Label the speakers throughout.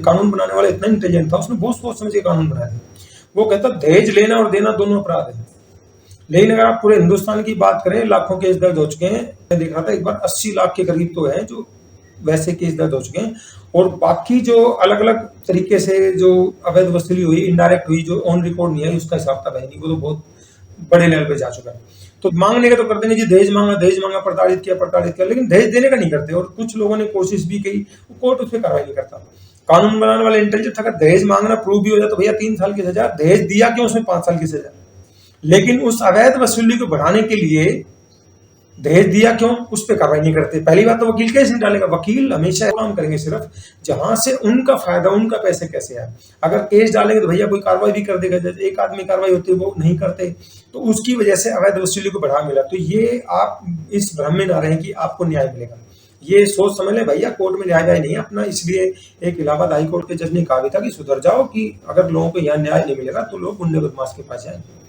Speaker 1: कानून बनाने वाला इतना इंटेलिजेंट था, उसने बहुत सोच समझ के कानून बनाया था। वो कहता दहेज लेना और देना दोनों अपराध है। लेकिन अगर आप पूरे हिंदुस्तान की बात करें, लाखों केस दर्ज हो चुके हैं। मैं देख रहा था एक बार 80 लाख के करीब तो है जो वैसे केस दर्ज हो चुके हैं, और बाकी जो अलग अलग तरीके से जो अवैध वसूली हुई, इनडायरेक्ट हुई, जो ऑन रिकॉर्ड नहीं आई, उसका हिसाब तक है नहीं, वो तो बहुत बड़े लेवल पे जा चुका है। तो मांगने का तो करते नहीं जी, दहेज मांगा, प्रताड़ित किया, लेकिन दहेज देने का नहीं करते। और कुछ लोगों ने कोशिश भी की, कोर्ट उस पर कार्रवाई नहीं करता। कानून बनाने वाले इंटेलिजेंट, अगर दहेज मांगना प्रूव भी हो जाए तो भैया 3 साल की सजा, दहेज दिया क्यों, उसमें 5 साल की सजा। लेकिन उस अवैध वसूली को बढ़ाने के लिए दहेज दिया क्यों, उस पर कार्रवाई नहीं करते। पहली बात तो वकील केस नहीं डालेगा, वकील हमेशा काम करेंगे सिर्फ जहां से उनका फायदा, उनका पैसे कैसे आए। अगर केस डालेंगे तो भैया कोई कार्रवाई भी कर देगा, जैसे एक आदमी कार्रवाई होती है वो नहीं करते, तो उसकी वजह से अवैध वसूली को बढ़ावा मिला। तो ये आप इस भ्रम में ना रहें कि आपको न्याय मिलेगा, ये सोच समझ ले भैया, कोर्ट में न्याय नहीं अपना। इसलिए एक इलाहाबाद हाई कोर्ट के जज ने कहा भी था कि सुधर जाओ, कि अगर लोगों को यहाँ न्याय नहीं मिलेगा तो लोग गुंडे बदमाश के पास जाएंगे,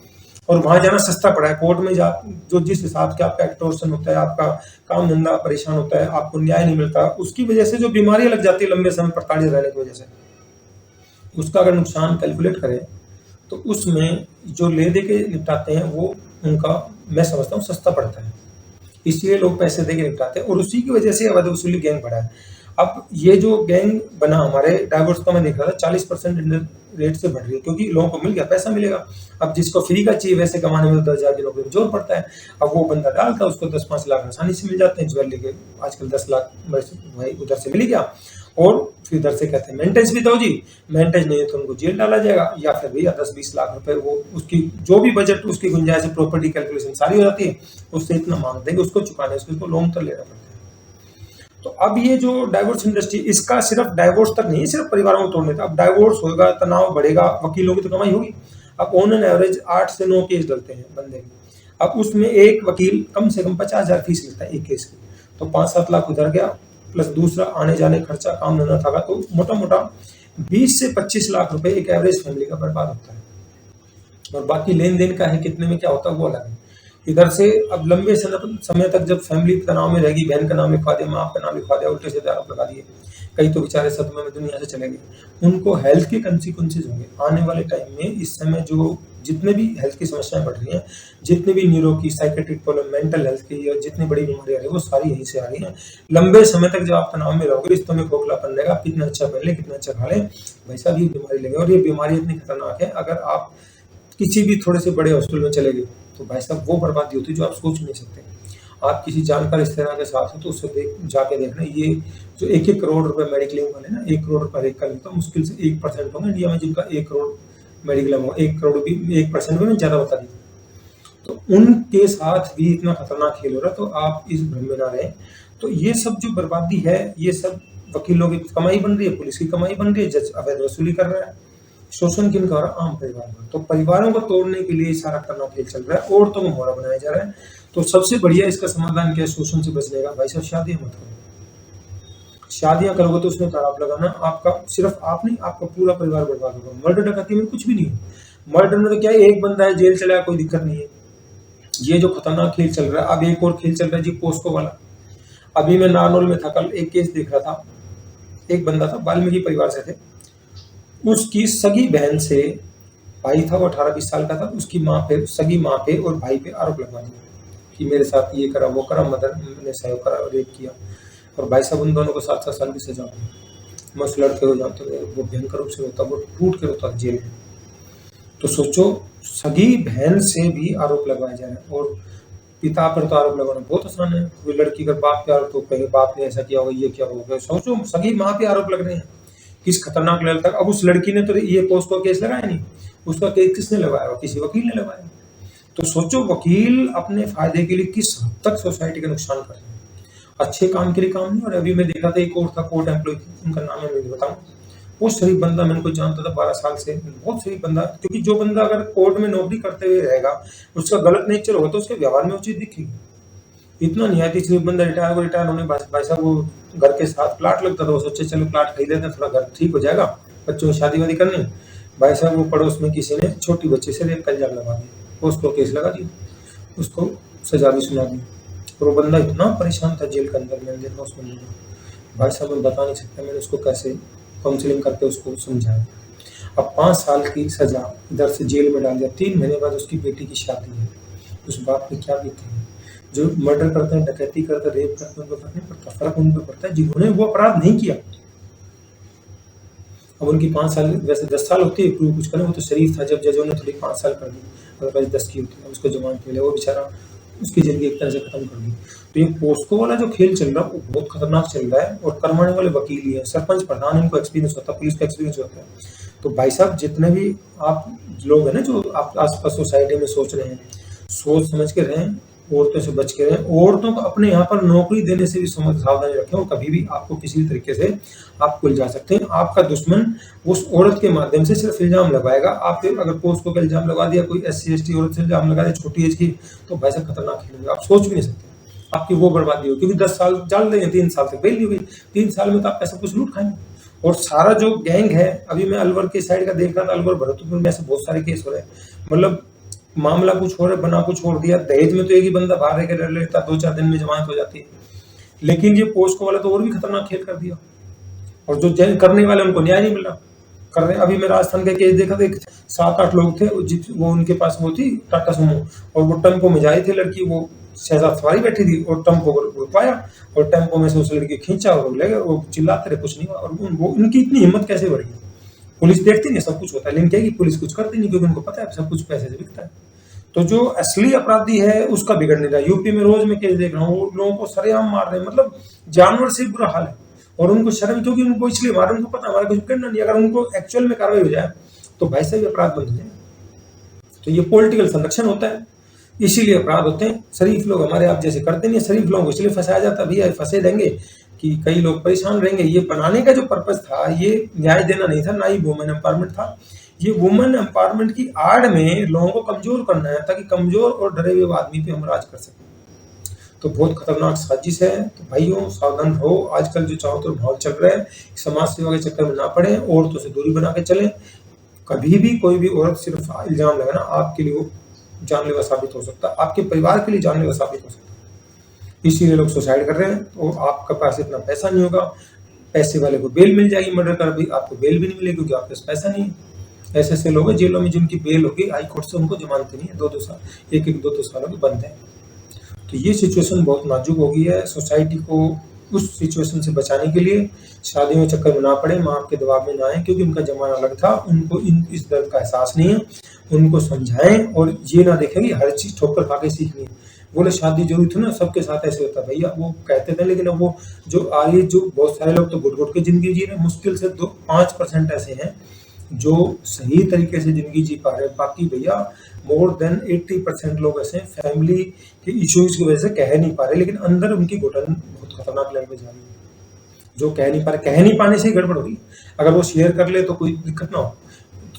Speaker 1: और वहां जाना सस्ता पड़ा है। कोर्ट में जा जो जिस हिसाब से आपका एक्टोर्शन होता है, आपका काम धंधा परेशान होता है, आपको न्याय नहीं मिलता, उसकी वजह से जो बीमारियां लग जाती है लंबे समय प्रताड़ित रहने की वजह से, उसका अगर नुकसान कैलकुलेट करें तो उसमें जो ले दे के निपटाते हैं वो उनका, मैं समझता हूँ, सस्ता पड़ता है। इसलिए लोग पैसे दे के निपटाते हैं, और उसी की वजह से अवैध वसूली गैंग बढ़ा है। अब ये जो गैंग बना हमारे डाइवोर्स का, मैं देख रहा था 40% रेट से बढ़ रही है, क्योंकि लोगों को मिल गया, पैसा मिलेगा। अब जिसको फ्री का चाहिए वैसे कमाने में 10,000 की नौकरी में जोर पड़ता है। अब वो बंदा डालता है, उसको 10-5 लाख आसानी से मिल जाते हैं, ज्वेलरी के आजकल 10 लाख भाई उधर से मिल गया। और फिर इधर से कहते हैं मेंटेनेंस भी दो जी, मेंटेनेंस नहीं है तो उनको जेल डाला जाएगा, या फिर भैया 10-20 लाख रुपए, वो उसकी जो भी बजट उसकी गुंजाइश है, प्रॉपर्टी कैलकुलेशन सारी हो जाती है, उससे इतना मांग देंगे, उसको चुकाने उसको लोन तो लेना पड़ता है। तो अब ये जो डाइवोर्स इंडस्ट्री, इसका सिर्फ डाइवोर्स तक नहीं, सिर्फ परिवारों को तोड़ने का। अब डाइवोर्स होगा, तनाव बढ़ेगा, वकीलों की तो कमाई होगी। अब ऑन एन एवरेज 8 से 9 केस डलते हैं बंदे के। अब उसमें एक वकील कम से कम 50,000 फीस लेता है एक केस की, तो 5-7 लाख उधर गया, प्लस दूसरा आने जाने खर्चा, काम धंधा था, तो मोटा मोटा 20 से 25 लाख रुपए एक एवरेज फैमिली का बर्बाद होता है। और बाकी लेन देन का है, कितने में क्या होता है वो अलग है। इधर से अब लंबे समय तक जब फैमिली तनाव में रहेगी, बहन का नाम लिखवा दिया, माँ का नाम लिखवा दिया, उल्टे सीधे आरोप लगा दिए, कई तो बेचारे सदमे में दुनिया से चले गए। उनको हेल्थ के कंसिक्वेंसेज होंगे आने वाले टाइम में। इस समय जो जितने भी हेल्थ की समस्याएं बढ़ रही हैं, जितने भी न्यूरो की, साइकेट्रिक प्रॉब्लम, मेंटल हेल्थ की, और जितनी बड़ी बीमारियां आ रही है वो सारी यहीं से आ रही हैं। लंबे समय तक जब आप तनाव में रहोगे, रिश्तों में खोखलापन रहेगा, आप कितना अच्छा पहन लें, कितना अच्छा खा लें, वैसा भी बीमारी लगे। और ये बीमारी इतनी खतरनाक है, अगर आप किसी भी थोड़े से बड़े हॉस्पिटल में चले गए तो भाई साहब वो बर्बादी होती है जो आप सोच नहीं सकते। आप किसी जानकार रिश्तेदार के साथ हो तो उससे जाके देखना, ये जो 1-1 करोड़ रुपए मेडिक्लेम वाले ना, 1 करोड़ रुपए हर एक का मिलता है, मुश्किल से 1% होंगे इंडिया में जिनका 1 करोड़ मेडिक्लेम हो। 1 करोड़ भी 1% में ज्यादा बता दी, तो उनके साथ भी इतना खतरनाक खेल हो रहा है। तो आप इस भ्रम में ना रहें। तो ये सब जो बर्बादी है, ये सब वकीलों की कमाई बन रही है, पुलिस की कमाई बन रही है, जज अवैध वसूली कर रहा है, शोषण किन का हो रहा है, आम परिवार में। तो परिवारों को तोड़ने के लिए सारा करना खेल चल रहा है, औरतों को मोहरा बनाया जा रहा है। तो सबसे बढ़िया इसका समाधान क्या है शोषण से बचने का? भाई साहब शादियां मत करो। शादियां करोगे तो उसमें तालाब लगाना, आपका सिर्फ आप नहीं, आपका पूरा परिवार बर्बाद होगा। मर्डर डकैती में कुछ भी नहीं है। मर्डर में तो क्या है, एक बंदा है जेल चला, कोई दिक्कत नहीं है। ये जो खतरनाक खेल चल रहा है, अब एक और खेल चल रहा है जी, पोस्को वाला। अभी मैं नारनौल में था, कल एक केस देख रहा था। एक बंदा था, वाल्मीकि परिवार से थे, उसकी सगी बहन से, भाई था वो 18-20 साल का था, उसकी माँ पे, सगी माँ पे और भाई पे आरोप लगवा दिया कि मेरे साथ ये करा, वो करा, मदर ने सहयोग करा, रेप किया। और भाई साहब उन दोनों को 7-7 साल की सजा हुई। मैं उस लड़के को जानता हूँ, वो भयंकर रूप से रोता, वो टूट के रोता जेल में। तो सोचो, सगी बहन से भी आरोप लगाया जा रहा है, और पिता पर तो आरोप लगाना बहुत आसान है। कोई लड़की अगर बाप पे आरोप, तो कहे बाप ने ऐसा किया होगा, ये क्या होगा। सोचो, सगी माँ पे आरोप लग रहे हैं, किस खतरनाक लेवल तक। अब उस लड़की ने तो ये पोस्को केस लगाया नहीं, उसका केस किसने लगाया? किसी वकील ने लगाया। तो सोचो, वकील अपने फायदे के लिए किस हद तक सोसाइटी का नुकसान कर रहे हैं। अच्छे काम के लिए काम नहीं। और अभी मैं देखा था, एक और था कोर्ट एम्प्लॉय, उनका नाम मैं नहीं बताऊं, वो शरीफ बंदा, मैं उनको जानता था 12 साल से, बहुत शरीफ बंदा। क्योंकि जो बंदा अगर कोर्ट में नौकरी करते हुए रहेगा, उसका गलत नेचर होगा तो उसके व्यवहार में वो चीज दिखेगी। इतना निहायती शरीफ बंदा, रिटायर होने भाई साहब वो घर के साथ प्लाट लगता था, वो सोचे चलो प्लाट खरीद लेते हैं, थोड़ा घर ठीक हो जाएगा, बच्चों की शादी वादी करनी। भाई साहब वो पड़ोस में किसी ने छोटी बच्चे से रेप का इल्जाम लगा दिया, उसको केस लगा दिया, उसको सजा भी सुना दी। और वो बंदा इतना परेशान था जेल के अंदर, मैंने देखा उस बंदे को, भाई साहब मैं बता नहीं सकता मैंने उसको कैसे काउंसलिंग करके उसको समझाया। अब 5 साल की सजा, इधर से जेल में डाल दिया, 3 महीने बाद उसकी बेटी की शादी है। उस बाप पे क्या बीतेगी? जो मर्डर करते हैं, डकैती करते हैं, रेप करते हैं, उनको फर्क नहीं पड़ता, फर्क उन पे पड़ता है जिन्होंने वो अपराध नहीं किया। अब उनकी 5 साल, वैसे 10 साल होती है प्रूव कुछ करें, वो तो शरीफ था, जब जजों ने थोड़ी 5 साल कर दी, अदरवाइज 10 की होती है, उसको जमानत मिले, वो बेचारा उसकी ज़िंदगी एक तरह से खत्म कर दी। तो ये पोस्को वाला जो खेल चल रहा है वो बहुत खतरनाक चल रहा है, और करवाने वाले वकील ही है, सरपंच प्रधान, इनको एक्सपीरियंस होता है, पुलिस का एक्सपीरियंस होता है। तो भाई साहब, जितने भी आप लोग हैं ना जो आप आसपास सोसाइटी में सोच रहे हैं, सोच समझ के रहें, औरतों से बच के रहें, औरतों को अपने यहाँ पर नौकरी देने से भी समझ सावधानी रखें, और कभी भी आपको किसी भी तरीके से आप खुल जा सकते हैं। आपका दुश्मन उस औरत के माध्यम से सिर्फ इल्जाम लगाएगा। आप पे अगर पोस्को का इल्जाम लगा दिया, कोई SC ST औरत से इल्जाम लगा दिया छोटी एज की, तो भाई साहब खतरनाक खेलेंगे, आप सोच भी नहीं सकते, आपकी वो बर्बादी हो, क्योंकि 10 साल जाल देंगे, 3 साल तक बेल नहीं हुई, 3 साल में तो आप ऐसा कुछ लूट खाएंगे। और सारा जो गैंग है, अभी मैं अलवर के साइड का देख रहा था, अलवर भरतपुर में ऐसे बहुत सारे केस हो रहे हैं, मतलब मामला कुछ और है, बना कुछ और दिया। दहेज में तो एक ही बंदा बाहर रह के डर लेता, 2-4 दिन में जमानत हो जाती है, लेकिन ये पोस्को वाला तो और भी खतरनाक खेल कर दिया, और जो करने वाले उनको न्याय नहीं मिल रहा। कर रहे अभी मैं राजस्थान का केस देखा था, 7-8 लोग थे, वो उनके पास वो थी टाटा सुमो, और वो टेम्पो में जा रही थी लड़की, वो 6-7 सवारी बैठी थी, और टेम्पो को रुकवाया, और टेम्पो में से उस लड़की खींचा और ले गए, वो चिल्लाते रहे, कुछ नहीं हुआ। और वो इनकी इतनी हिम्मत कैसे बढ़ गई? पुलिस देखती नहीं, सब कुछ होता है, लेकिन कहेगी पुलिस कुछ करती नहीं, क्योंकि उनको पता है सब कुछ पैसे से बिकता है। तो जो असली अपराधी है उसका बिगड़ नहीं रहा। यूपी में रोज मैं केस देख रहा हूँ, लोगों को सरेआम मार रहे हैं, मतलब जानवर से बुरा हाल है, और उनको शर्म, क्योंकि उनको इसलिए मार रहे हैं, उनको पता हमारा कुछ बिगड़ना नहीं। अगर उनको एक्चुअल में कार्रवाई हो जाए तो भाई साहब अपराध बंद हो जाए। तो ये पॉलिटिकल संरक्षण होता है, इसीलिए अपराध होते हैं। शरीफ लोग हमारे आप जैसे करते नहीं, शरीफ लोगों को इसलिए फंसाया जाता है, भैया फंसे देंगे कि कई लोग परेशान रहेंगे। ये बनाने का जो पर्पज था, ये न्याय देना नहीं था, ना ही वुमेन एम्पावरमेंट था, ये वुमेन एम्पावरमेंट की आड़ में लोगों को कमजोर करना है, ताकि कमजोर और डरे हुए आदमी पे हम राज कर सकें। तो बहुत खतरनाक साजिश है। तो भाइयों सावधान रहो, आजकल जो चारों तरफ माहौल चल रहा है, समाज सेवा के चक्कर में ना पड़े, औरतों से दूरी बना के चलें। कभी भी कोई भी औरत सिर्फ इल्जाम लगाना आपके लिए वो जानलेवा साबित हो सकता है, आपके परिवार के लिए जानलेवा साबित हो सकता है। इसीलिए लोग सुसाइड कर रहे हैं। तो आपका पास इतना पैसा नहीं होगा, पैसे वाले को बेल मिल जाएगी, मर्डर कर भी आपको बेल भी नहीं मिलेगी, क्योंकि आपके पास पैसा नहीं है। ऐसे ऐसे लोग हैं जेलों में जिनकी बेल होगी, हाई कोर्ट से उनको जमानत नहीं है, 2-2 साल, 1-2 सालों की बंद है। तो ये सिचुएशन बहुत नाजुक हो गई है। सोसाइटी को उस सिचुएशन से बचाने के लिए शादियों में चक्कर में ना पड़े, माँ बाप के दबाव में ना आए, क्योंकि उनका जमाना अलग था, उनको इस दर्द का एहसास नहीं है। उनको समझाएं, और ये ना देखें कि हर चीज ठोकर खा के सीखनी है। बोले शादी जरूरी थी ना, सबके साथ ऐसे होता भैया, वो कहते थे, लेकिन अब वो जो आ रही, जो बहुत सारे लोग तो घुट घुट के जिंदगी जी रहे, मुश्किल से 5% ऐसे हैं जो सही तरीके से जिंदगी जी पा रहे हैं। बाकी भैया मोर देन 80% लोग ऐसे फैमिली के इश्यूज की वजह से कह नहीं पा रहे, लेकिन अंदर उनकी घुटन बहुत खतरनाक लेवल पे जा रही है। जो कह नहीं पा रहे, कह नहीं पाने से ही गड़बड़ हो रही है। अगर वो शेयर कर ले तो कोई दिक्कत ना हो।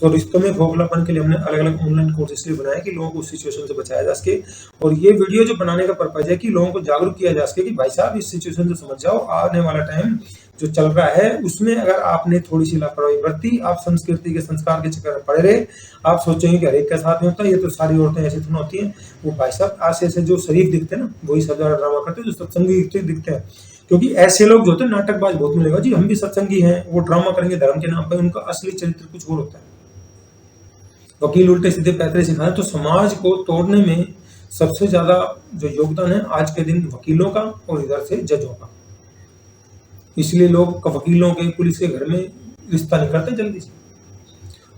Speaker 1: तो रिश्तों में खोखलापन के लिए हमने अलग अलग ऑनलाइन कोर्स इसलिए बनाया कि लोगों को उस सिचुएशन से बचाया जा सके। और ये वीडियो जो बनाने का पर्पज है कि लोगों को जागरूक किया जा सके कि भाई साहब इस सिचुएशन से समझ जाओ, आने वाला टाइम जो चल रहा है उसमें अगर आपने थोड़ी सी लापरवाही बरती, आप संस्कृति के संस्कार के चक्कर में पड़े रहे, आप सोचेंगे कि हर एक के साथ में होता है, ये तो सारी औरतें ऐसी थोड़ी होती हैं। वो भाई साहब ऐसे ऐसे जो शरीफ दिखते हैं ना, वही सब ज्यादा ड्रामा करते हैं, जो सत्संगी दिखते हैं। क्योंकि ऐसे लोग जो होते हैं नाटकबाज बहुत मिलेगा जी, हम भी सत्संगी हैं, वो ड्रामा करेंगे धर्म के नाम पर, उनका असली चरित्र कुछ और होता है। वकील उल्टे सीधे पैतरे सिखाए। तो समाज को तोड़ने में सबसे ज्यादा जो योगदान है आज के दिन वकीलों का, और इधर से जजों का। इसलिए लोग वकीलों के, पुलिस के घर में रिश्ता नहीं करते जल्दी से।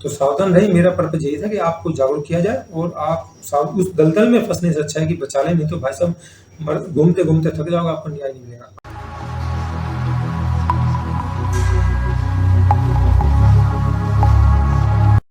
Speaker 1: तो सावधान रहे। मेरा पर्पज यही था कि आपको जागरूक किया जाए, और आप उस दलदल में फंसने से अच्छा है कि बचा लें, नहीं तो भाई साहब घूमते घूमते थक जाओगे, आपको न्याय नहीं मिलेगा।